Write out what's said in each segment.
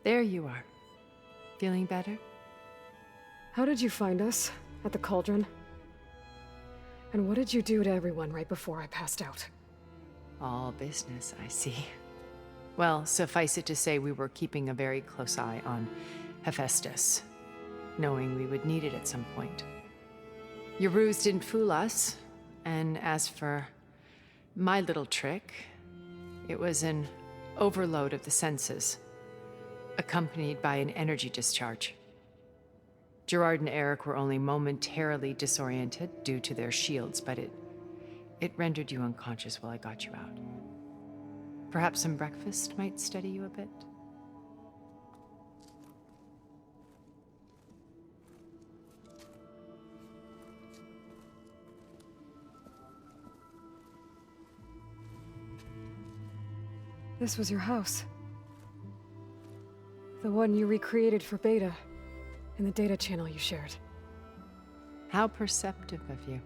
There you are. Feeling better? How did you find us? At the cauldron? And what did you do to everyone right before I passed out? All business, I see. Well, suffice it to say we were keeping a very close eye on Hephaestus, knowing we would need it at some point. Your ruse didn't fool us, and as for my little trick, it was an overload of the senses, accompanied by an energy discharge. Gerard and Eric were only momentarily disoriented due to their shields, but it rendered you unconscious while I got you out. Perhaps some breakfast might steady you a bit? This was your house. The one you recreated for Beta, in the data channel you shared. How perceptive of you.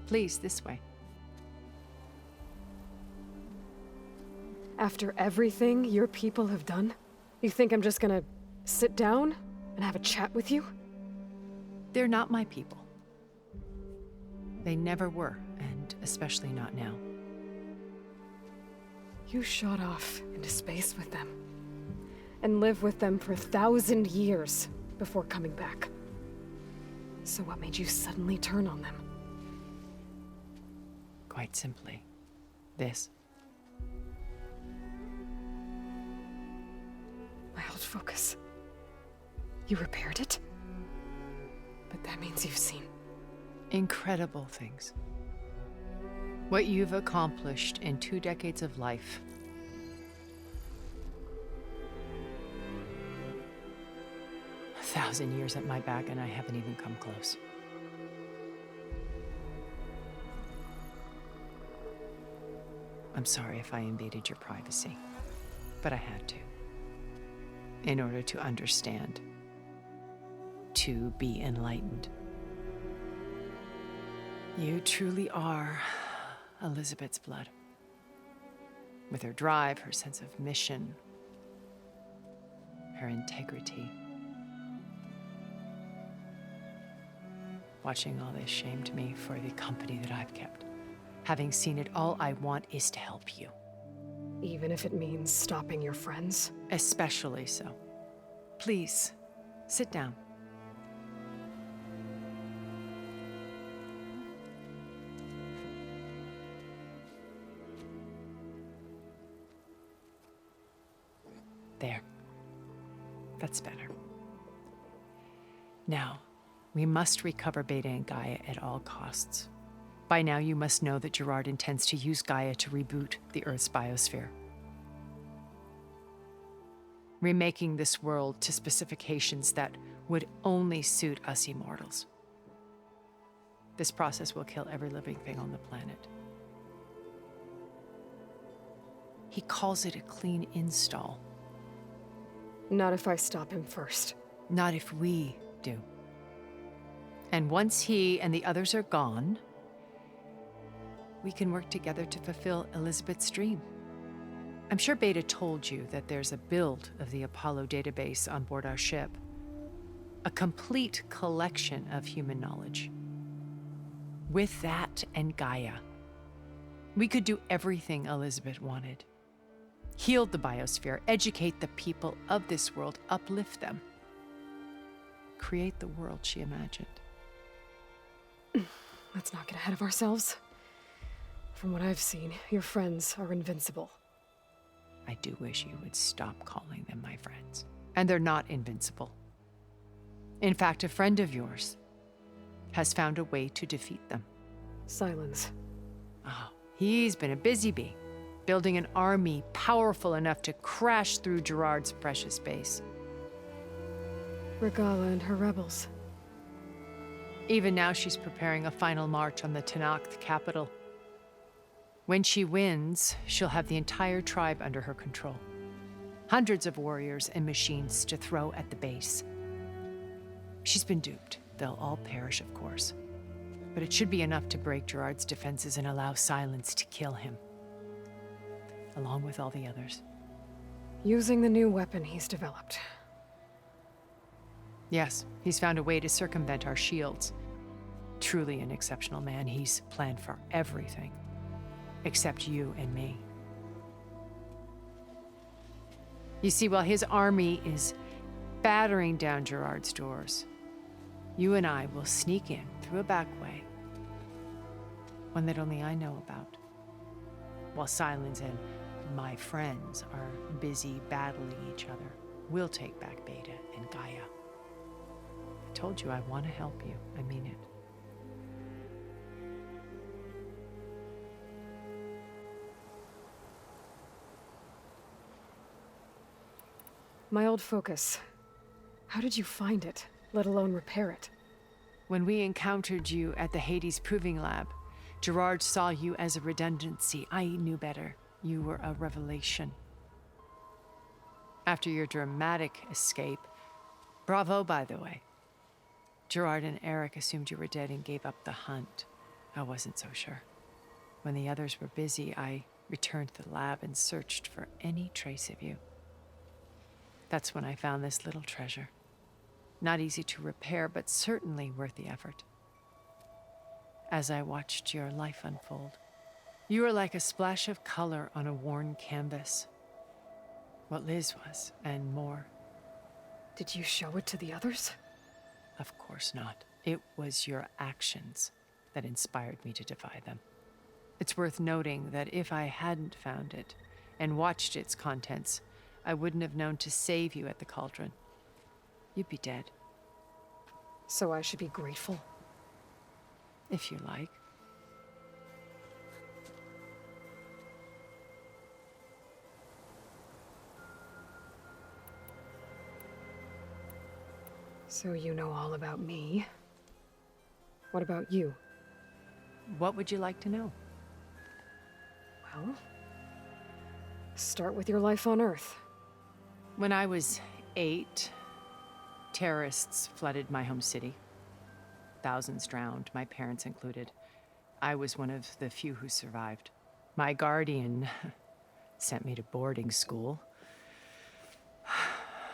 Please, this way. After everything your people have done, you think I'm just gonna sit down and have a chat with you? They're not my people. They never were, and especially not now. You shot off into space with them, and lived with them for 1,000 years before coming back. So what made you suddenly turn on them? Quite simply, this. My old focus. You repaired it? But that means you've seen Incredible things. What you've accomplished in 2 decades of life. A 1,000 years at my back and I haven't even come close. I'm sorry if I invaded your privacy, but I had to. In order to understand, to be enlightened. You truly are Elizabeth's blood. With her drive, her sense of mission, her integrity. Watching all this shamed me for the company that I've kept. Having seen it, all I want is to help you. even if it means stopping your friends? Especially so. Please, sit down. There. That's better. Now, we must recover Beta and Gaia at all costs. By now, you must know that Gerard intends to use Gaia to reboot the Earth's biosphere. Remaking this world to specifications that would only suit us immortals. This process will kill every living thing on the planet. He calls it a clean install. Not if I stop him first. Not if we do. And once he and the others are gone, we can work together to fulfill Elizabeth's dream. I'm sure Beta told you that there's a build of the Apollo database on board our ship. A complete collection of human knowledge. With that and Gaia, we could do everything Elizabeth wanted. Heal the biosphere, educate the people of this world, uplift them. Create the world she imagined. Let's not get ahead of ourselves. From what I've seen, your friends are invincible. I do wish you would stop calling them my friends. And they're not invincible. In fact, a friend of yours has found a way to defeat them. Silence. Oh, he's been a busy bee, building an army powerful enough to crash through Gerard's precious base. Regala and her rebels. Even now, she's preparing a final march on the Tenakth capital. When she wins, she'll have the entire tribe under her control. Hundreds of warriors and machines to throw at the base. She's been duped. They'll all perish, of course. But it should be enough to break Gerard's defenses and allow Silence to kill him. Along with all the others. Using the new weapon he's developed. Yes, he's found a way to circumvent our shields. Truly an exceptional man. He's planned for everything. Except you and me. You see, while his army is battering down Gerard's doors, you and I will sneak in through a back way. One that only I know about. While Silence and my friends are busy battling each other, we'll take back Beta and Gaia. I told you I want to help you. I mean it. My old focus. How did you find it, let alone repair it? When we encountered you at the Hades Proving Lab, Gerard saw you as a redundancy. I knew better. You were a revelation. After your dramatic escape, bravo, by the way. Gerard and Eric assumed you were dead and gave up the hunt. I wasn't so sure. When the others were busy, I returned to the lab and searched for any trace of you. That's when I found this little treasure. Not easy to repair, but certainly worth the effort. As I watched your life unfold, you were like a splash of color on a worn canvas. What Liz was, and more. Did you show it to the others? Of course not. It was your actions that inspired me to defy them. It's worth noting that if I hadn't found it and watched its contents, I wouldn't have known to save you at the cauldron. You'd be dead. So I should be grateful? If you like. So you know all about me. What about you? What would you like to know? Well, start with your life on Earth. When I was 8, terrorists flooded my home city. Thousands drowned, my parents included. I was one of the few who survived. My guardian sent me to boarding school.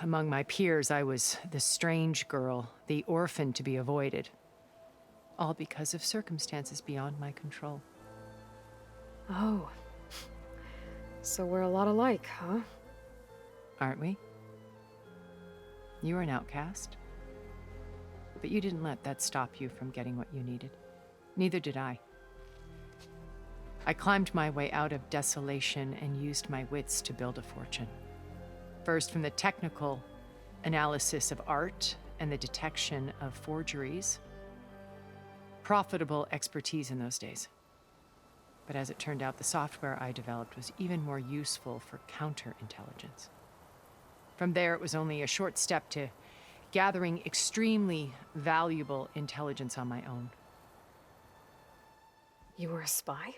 Among my peers, I was the strange girl, the orphan to be avoided. All because of circumstances beyond my control. Oh. So we're a lot alike, huh? Aren't we? You were an outcast. But you didn't let that stop you from getting what you needed. Neither did I. I climbed my way out of desolation and used my wits to build a fortune. First, from the technical analysis of art and the detection of forgeries. Profitable expertise in those days. But as it turned out, the software I developed was even more useful for counterintelligence. From there, it was only a short step to gathering extremely valuable intelligence on my own. You were a spy?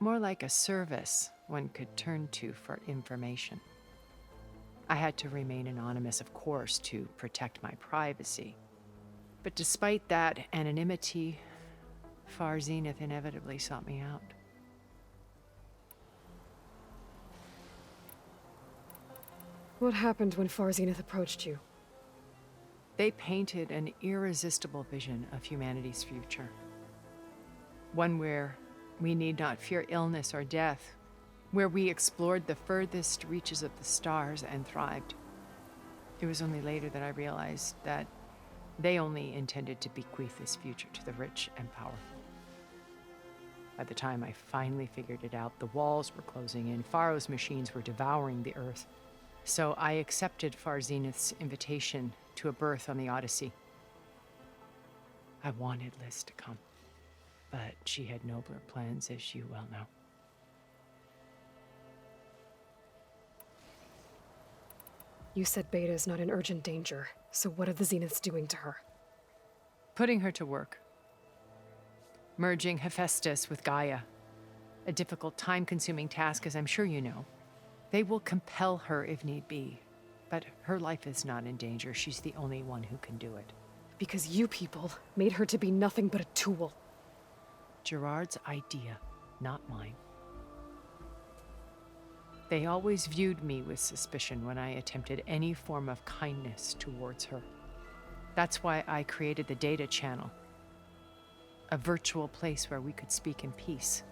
More like a service one could turn to for information. I had to remain anonymous, of course, to protect my privacy. But despite that anonymity, Far Zenith inevitably sought me out. What happened when Far Zenith approached you? They painted an irresistible vision of humanity's future. One where we need not fear illness or death, where we explored the furthest reaches of the stars and thrived. It was only later that I realized that they only intended to bequeath this future to the rich and powerful. By the time I finally figured it out, the walls were closing in, Pharaoh's machines were devouring the earth. So I accepted Far Zenith's invitation to a berth on the Odyssey. I wanted Liz to come, but she had nobler plans, as you well know. You said Beta is not in urgent danger, so what are the Zeniths doing to her? Putting her to work. Merging Hephaestus with Gaia. A difficult, time-consuming task, as I'm sure you know. They will compel her if need be, but her life is not in danger. She's the only one who can do it. Because you people made her to be nothing but a tool. Gerard's idea, not mine. They always viewed me with suspicion when I attempted any form of kindness towards her. That's why I created the data channel, a virtual place where we could speak in peace.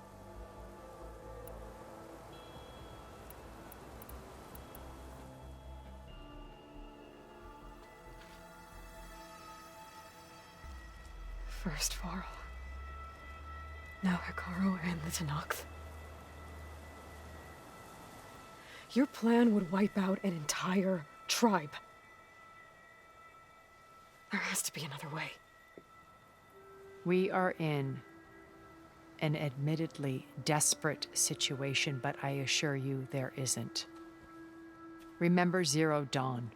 First Varl. Now Hikaru and the Tenakth. Your plan would wipe out an entire tribe. There has to be another way. We are in an admittedly desperate situation, but I assure you there isn't. Remember Zero Dawn.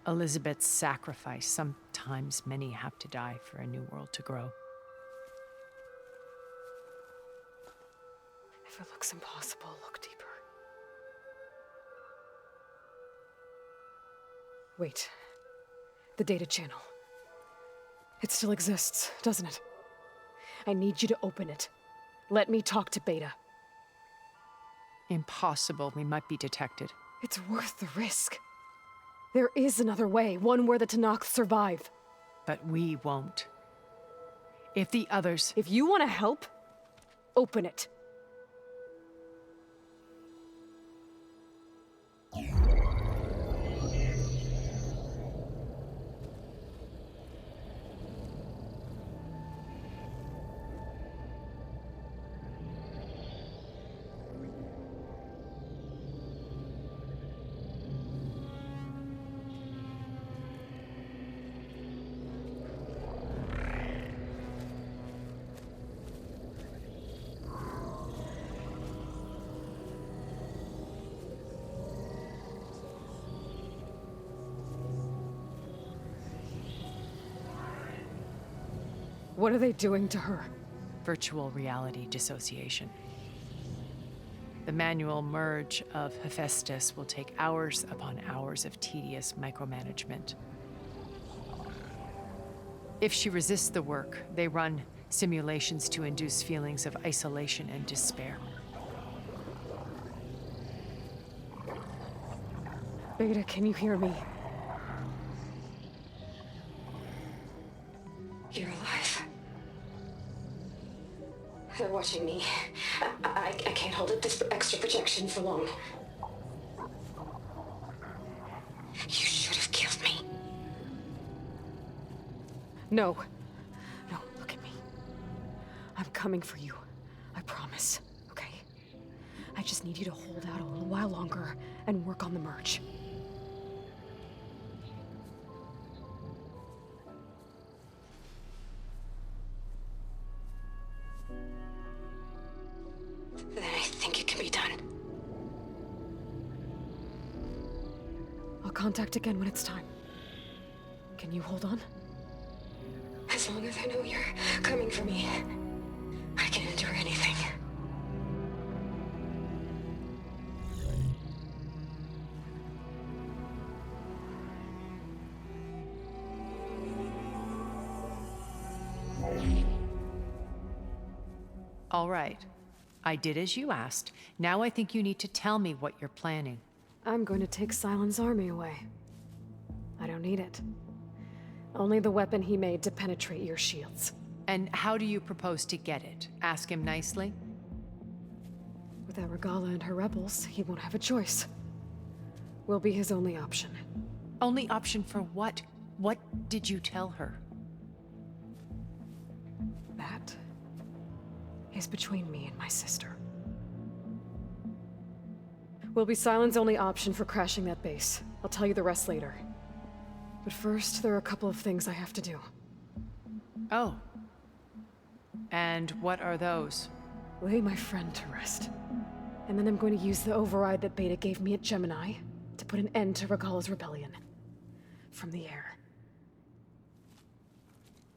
Elizabeth's sacrifice. Sometimes many have to die for a new world to grow. If it looks impossible, look deeper. Wait. The data channel. It still exists, doesn't it? I need you to open it. Let me talk to Beta. Impossible. We might be detected. It's worth the risk. There is another way, one where the Tenakth survive. But we won't. If the others... If you want to help, open it. What are they doing to her? Virtual reality dissociation. The manual merge of Hephaestus will take hours upon hours of tedious micromanagement. If she resists the work, they run simulations to induce feelings of isolation and despair. Beta, can you hear me? You're alive. They're watching me. I can't hold up this extra projection for long. You should have killed me. No. No, look at me. I'm coming for you. I promise, okay? I just need you to hold out a little while longer and work on the merge. Then I think it can be done. I'll contact again when it's time. Can you hold on? As long as I know you're coming for me, I can endure anything. All right. I did as you asked. Now I think you need to tell me what you're planning. I'm going to take Silent's army away. I don't need it. Only the weapon he made to penetrate your shields. And how do you propose to get it? Ask him nicely? Without Regala and her rebels, he won't have a choice. We'll be his only option. Only option for what? What did you tell her? That is between me and my sister. Will be Silent's only option for crashing that base. I'll tell you the rest later. But first, there are a couple of things I have to do. Oh. And what are those? Lay my friend to rest. And then I'm going to use the override that Beta gave me at Gemini to put an end to Regala's rebellion. From the air.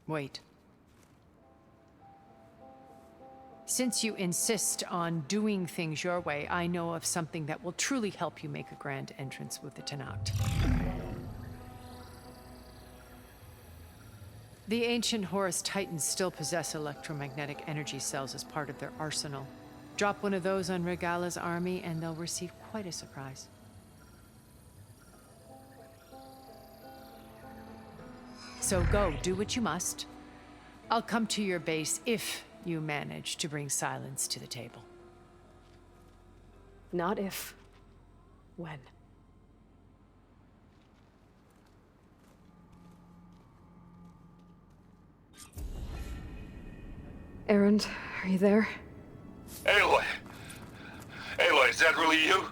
Wait. Since you insist on doing things your way, I know of something that will truly help you make a grand entrance with the Tenakth. The ancient Horus Titans still possess electromagnetic energy cells as part of their arsenal. Drop one of those on Regala's army, and they'll receive quite a surprise. So go, do what you must. I'll come to your base if you manage to bring silence to the table. Not if. When. Erend, are you there? Aloy! Aloy, is that really you?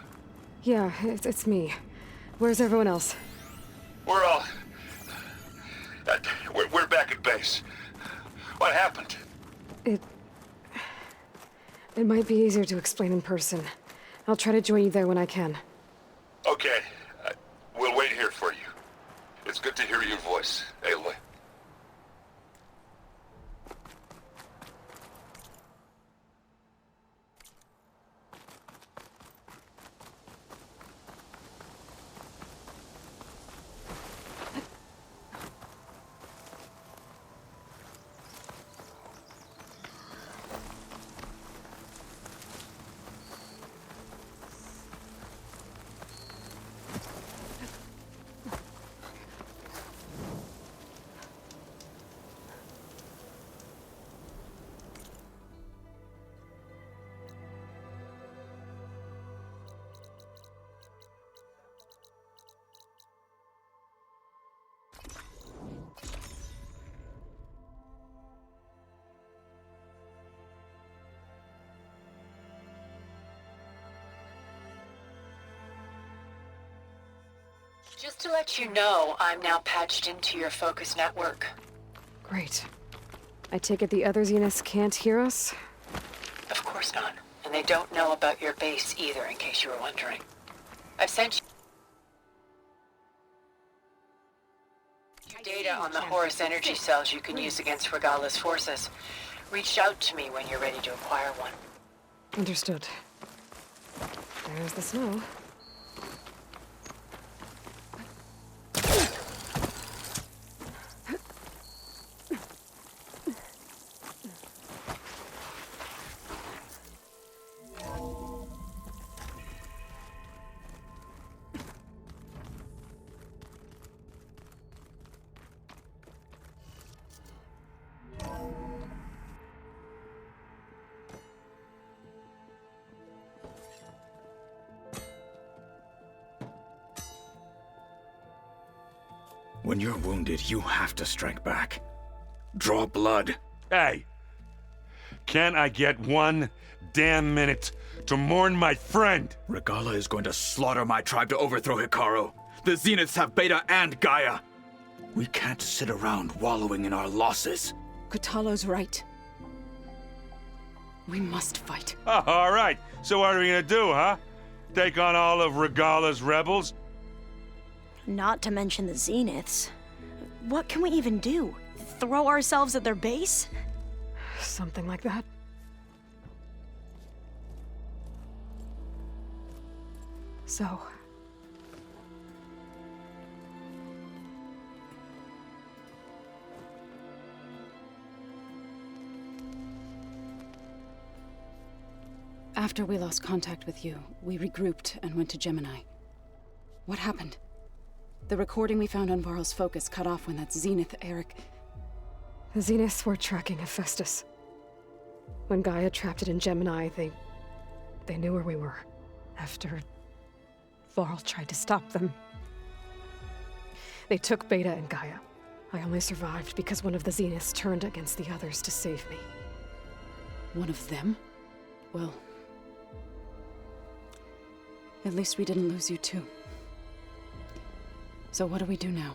Yeah, it's me. Where's everyone else? We're all... we're back at base. What happened? It might be easier to explain in person. I'll try to join you there when I can. Okay. We'll wait here for you. It's good to hear your voice, Aloy. Just to let you know, I'm now patched into your focus network. Great. I take it the other Zeniths can't hear us? Of course not. And they don't know about your base either, in case you were wondering. I've sent you data on the Horus energy cells you can use against Regala's forces. Reach out to me when you're ready to acquire one. Understood. There's the snow. When you're wounded, you have to strike back. Draw blood. Hey! Can I get one damn minute to mourn my friend? Regala is going to slaughter my tribe to overthrow Hikaru. The Zeniths have Beta and Gaia. We can't sit around wallowing in our losses. Kotalo's right. We must fight. Oh, all right. So what are we gonna do, huh? Take on all of Regala's rebels? Not to mention the Zeniths. What can we even do? Throw ourselves at their base? Something like that. So... After we lost contact with you, we regrouped and went to Gemini. What happened? The recording we found on Varl's focus cut off when that Zenith, Eric... The Zeniths were tracking Hephaestus. When Gaia trapped it in Gemini, they knew where we were. After Varl tried to stop them. They took Beta and Gaia. I only survived because one of the Zeniths turned against the others to save me. One of them? Well... at least we didn't lose you too. So what do we do now?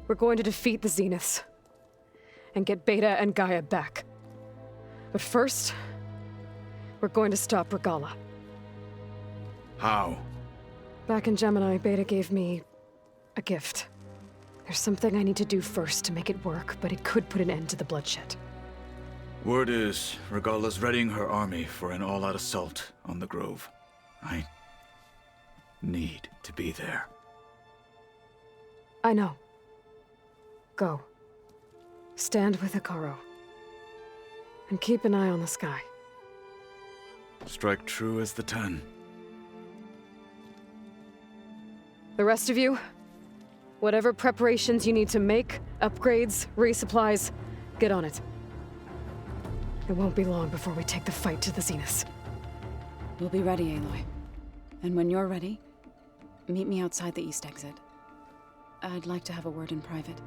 We're going to defeat the Zeniths. And get Beta and Gaia back. But first, we're going to stop Regala. How? Back in Gemini, Beta gave me a gift. There's something I need to do first to make it work, but it could put an end to the bloodshed. Word is, Regala's readying her army for an all-out assault on the Grove. I need to be there. I know. Go. Stand with Hikaru. And keep an eye on the sky. Strike true as the 10. The rest of you, whatever preparations you need to make, upgrades, resupplies, get on it. It won't be long before we take the fight to the Zeniths. We'll be ready, Aloy. And when you're ready, meet me outside the east exit. I'd like to have a word in private.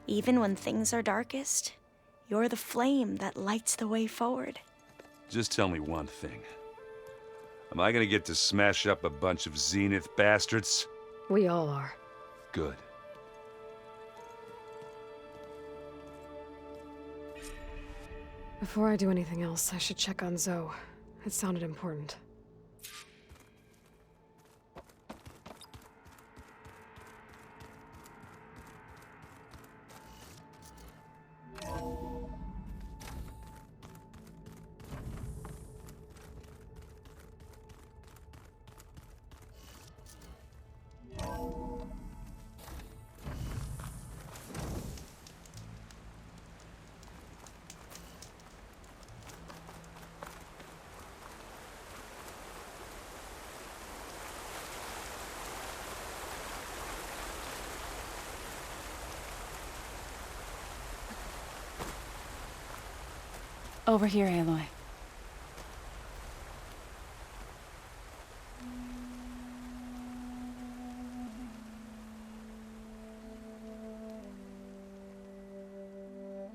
Even when things are darkest, you're the flame that lights the way forward. Just tell me one thing. Am I gonna get to smash up a bunch of Zenith bastards? We all are. Good. Before I do anything else, I should check on Zoe. It sounded important. Over here, Aloy.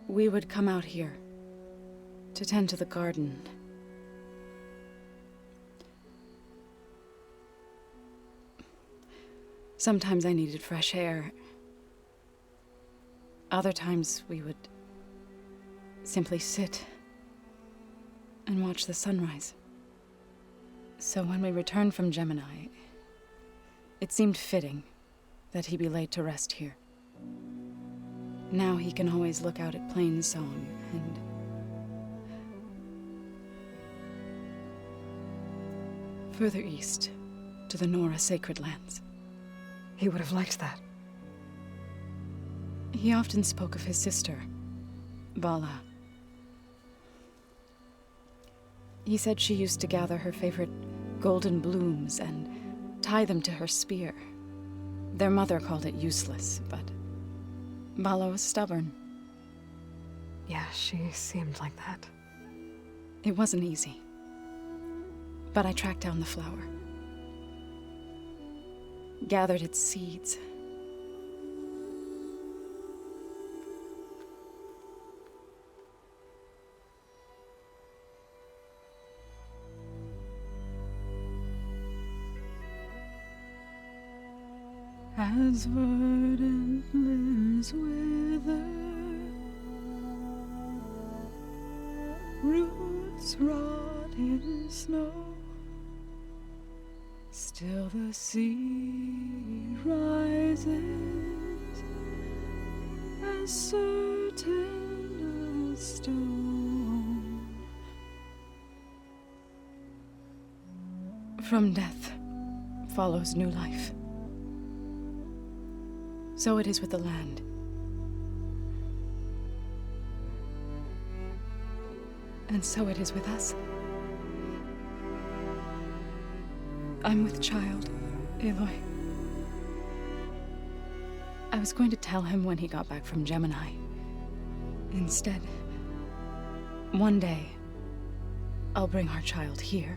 We would come out here to tend to the garden. Sometimes I needed fresh air. Other times we would simply sit and watch the sunrise. So when we returned from Gemini, it seemed fitting that he be laid to rest here. Now he can always look out at Plainsong and further east to the Nora Sacred Lands. He would have liked that. He often spoke of his sister, Bala. He said she used to gather her favorite golden blooms and tie them to her spear. Their mother called it useless, but Bala was stubborn. Yeah, she seemed like that. It wasn't easy. But I tracked down the flower. Gathered its seeds. As verdant limbs wither, roots rot in snow, still the sea rises as certain as stone. From death follows new life. So it is with the land. And so it is with us. I'm with child, Aloy. I was going to tell him when he got back from Gemini. Instead, one day, I'll bring our child here.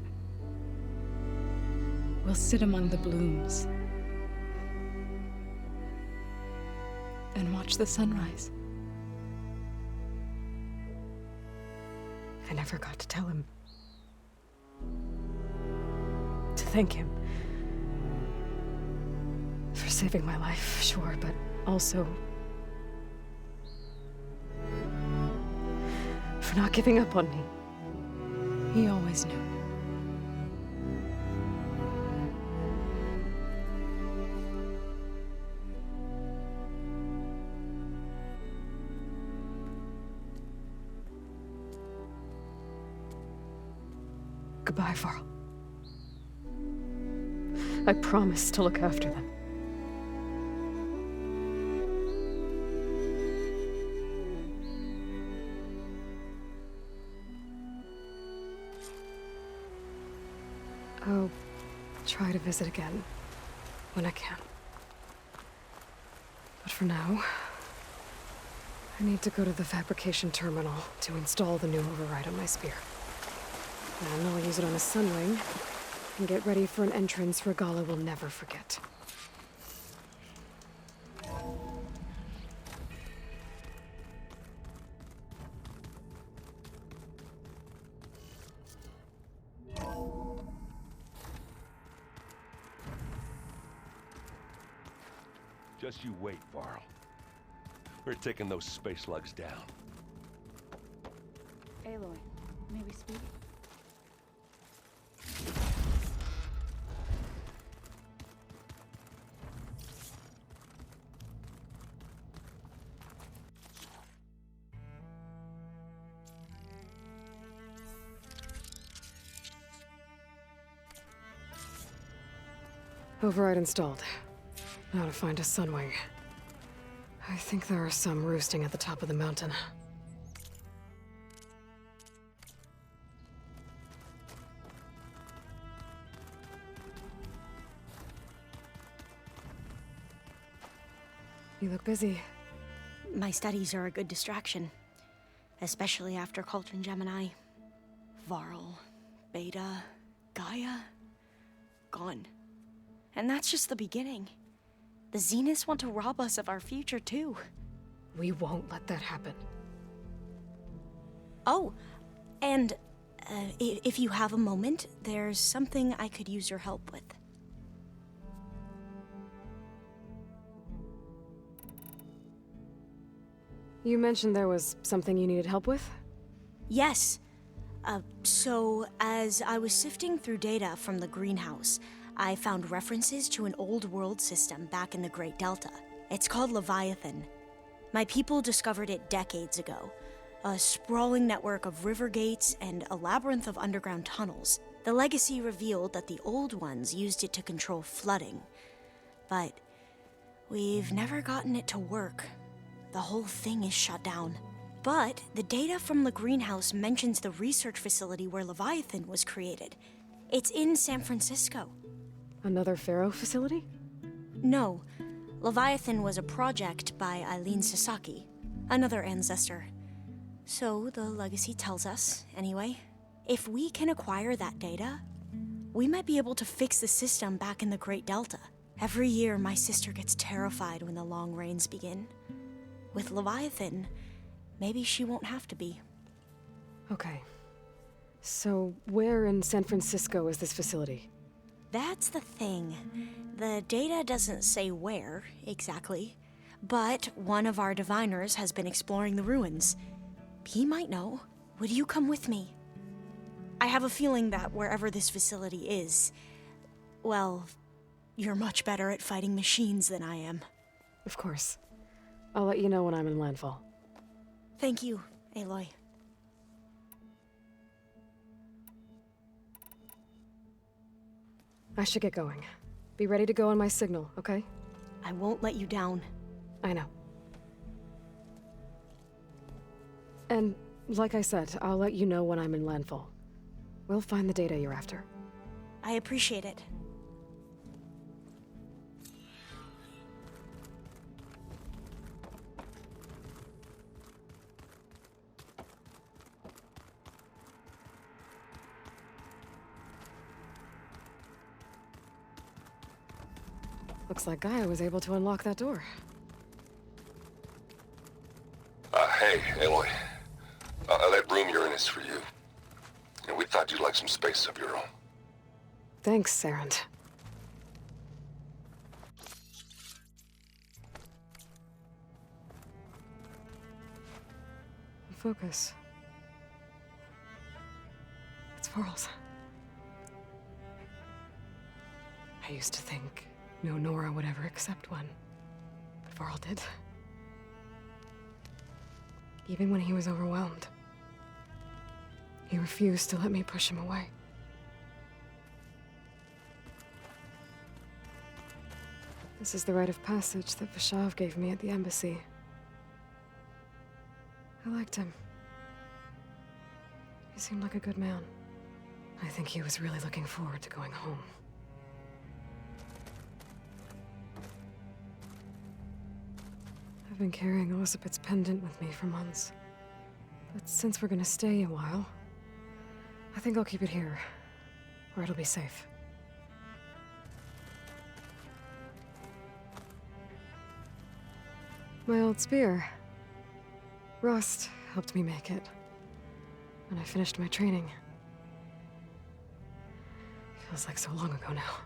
We'll sit among the blooms and watch the sunrise. I never got to tell him. To thank him. For saving my life, sure, but also for not giving up on me. He always knew. Goodbye, Varl. I promise to look after them. try to visit again when I can. But for now, I need to go to the fabrication terminal to install the new override on my spear. Then I'll use it on a sunwing and get ready for an entrance Regala will never forget. Just you wait, Varl. We're taking those space lugs down. Aloy, may we speak? Override installed. Now to find a sunwing. I think there are some roosting at the top of the mountain. You look busy. My studies are a good distraction. Especially after Cauldron Gemini. Varl, Beta, Gaia, gone. And that's just the beginning. The Zeniths want to rob us of our future, too. We won't let that happen. Oh, and if you have a moment, there's something I could use your help with. You mentioned there was something you needed help with? Yes. So, as I was sifting through data from the greenhouse, I found references to an old world system back in the Great Delta. It's called Leviathan. My people discovered it decades ago. A sprawling network of river gates and a labyrinth of underground tunnels. The legacy revealed that the old ones used it to control flooding. But we've never gotten it to work. The whole thing is shut down. But the data from the greenhouse mentions the research facility where Leviathan was created. It's in San Francisco. Another Pharaoh facility? No. Leviathan was a project by Eileen Sasaki, another ancestor. So the legacy tells us, anyway. If we can acquire that data, we might be able to fix the system back in the Great Delta. Every year, my sister gets terrified when the long rains begin. With Leviathan, maybe she won't have to be. Okay. So, where in San Francisco is this facility? That's the thing. The data doesn't say where, exactly. But one of our diviners has been exploring the ruins. He might know. Would you come with me? I have a feeling that wherever this facility is, well, you're much better at fighting machines than I am. Of course. I'll let you know when I'm in landfall. Thank you, Aloy. I should get going. Be ready to go on my signal, okay? I won't let you down. I know. And, like I said, I'll let you know when I'm in landfall. We'll find the data you're after. I appreciate it. Looks like Gaia was able to unlock that door. Hey, Aloy. That room you're in is for you. And we thought you'd like some space of your own. Thanks, Erend. Focus. It's Varl's. I used to think no Nora would ever accept one, but Varl did. Even when he was overwhelmed, he refused to let me push him away. This is the rite of passage that Vashav gave me at the embassy. I liked him. He seemed like a good man. I think he was really looking forward to going home. I've been carrying Elizabeth's pendant with me for months. But since we're gonna stay a while, I think I'll keep it here, where it'll be safe. My old spear. Rust helped me make it. When I finished my training. Feels like so long ago now.